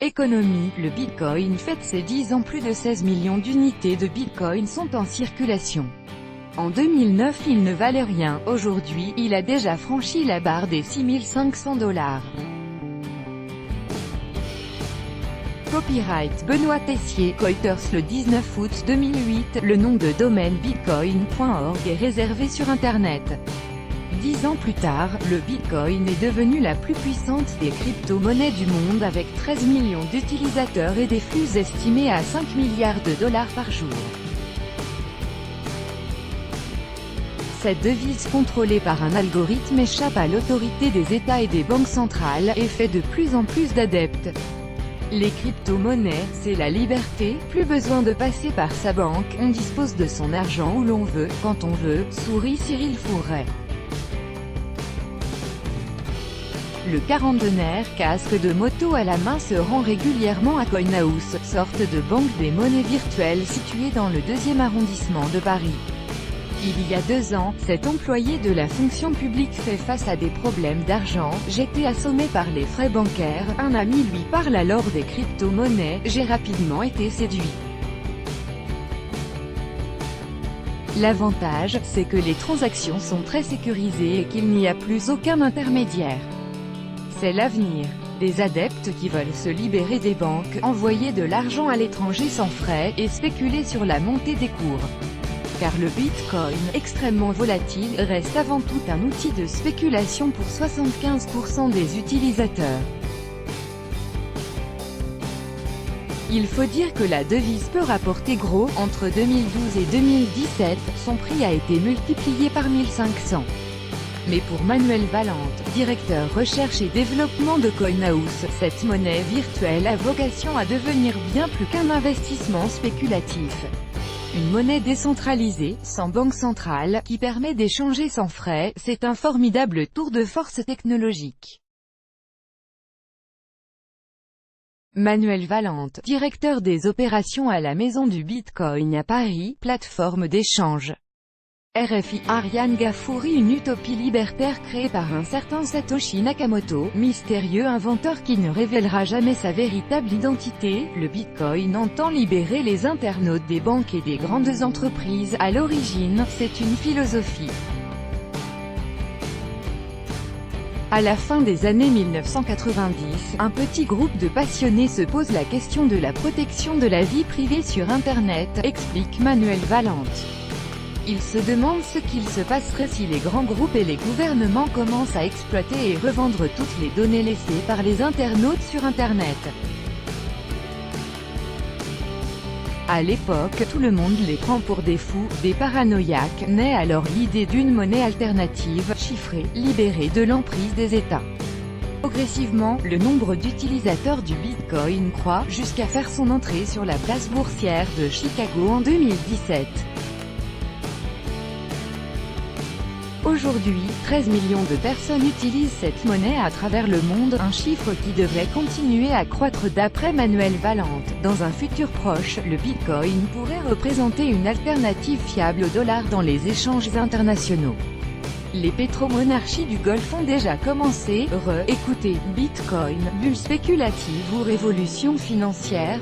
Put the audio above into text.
Économie, le Bitcoin fête ses 10 ans. Plus de 16 millions d'unités de Bitcoin sont en circulation. En 2009 il ne valait rien, aujourd'hui, il a déjà franchi la barre des $6 500. Copyright Benoît Tessier, Reuters le 19 août 2008, le nom de domaine bitcoin.org est réservé sur Internet. 10 ans plus tard, le Bitcoin est devenu la plus puissante des crypto-monnaies du monde avec 13 millions d'utilisateurs et des flux estimés à 5 milliards de dollars par jour. Cette devise contrôlée par un algorithme échappe à l'autorité des États et des banques centrales, et fait de plus en plus d'adeptes. Les crypto-monnaies, c'est la liberté, plus besoin de passer par sa banque, on dispose de son argent où l'on veut, quand on veut, sourit Cyril Fouret. Le quarantenaire, casque de moto à la main, se rend régulièrement à Coinhouse, sorte de banque des monnaies virtuelles située dans le 2e arrondissement de Paris. Il y a 2 ans, cet employé de la fonction publique fait face à des problèmes d'argent. « J'étais assommé par les frais bancaires, un ami lui parle alors des crypto-monnaies, j'ai rapidement été séduit. L'avantage, c'est que les transactions sont très sécurisées et qu'il n'y a plus aucun intermédiaire. C'est l'avenir. Des adeptes qui veulent se libérer des banques, envoyer de l'argent à l'étranger sans frais, et spéculer sur la montée des cours. Car le Bitcoin, extrêmement volatile, reste avant tout un outil de spéculation pour 75% des utilisateurs. Il faut dire que la devise peut rapporter gros. Entre 2012 et 2017, son prix a été multiplié par 1500. Mais pour Manuel Valente, directeur recherche et développement de Coinhouse, cette monnaie virtuelle a vocation à devenir bien plus qu'un investissement spéculatif. Une monnaie décentralisée, sans banque centrale, qui permet d'échanger sans frais, c'est un formidable tour de force technologique. Manuel Valente, directeur des opérations à la Maison du Bitcoin à Paris, plateforme d'échange. RFI, Ariane Ghafouri. Une utopie libertaire créée par un certain Satoshi Nakamoto, mystérieux inventeur qui ne révélera jamais sa véritable identité. Le Bitcoin entend libérer les internautes des banques et des grandes entreprises. À l'origine, c'est une philosophie. À la fin des années 1990, un petit groupe de passionnés se pose la question de la protection de la vie privée sur Internet, explique Manuel Valente. Il se demande ce qu'il se passerait si les grands groupes et les gouvernements commencent à exploiter et revendre toutes les données laissées par les internautes sur Internet. À l'époque, tout le monde les prend pour des fous, des paranoïaques. Naît alors l'idée d'une monnaie alternative, chiffrée, libérée de l'emprise des États. Progressivement, le nombre d'utilisateurs du Bitcoin croît, jusqu'à faire son entrée sur la place boursière de Chicago en 2017. Aujourd'hui, 13 millions de personnes utilisent cette monnaie à travers le monde, un chiffre qui devrait continuer à croître d'après Manuel Valente. Dans un futur proche, le Bitcoin pourrait représenter une alternative fiable au dollar dans les échanges internationaux. Les pétromonarchies du Golfe ont déjà commencé. Écoutez, Bitcoin, bulle spéculative ou révolution financière?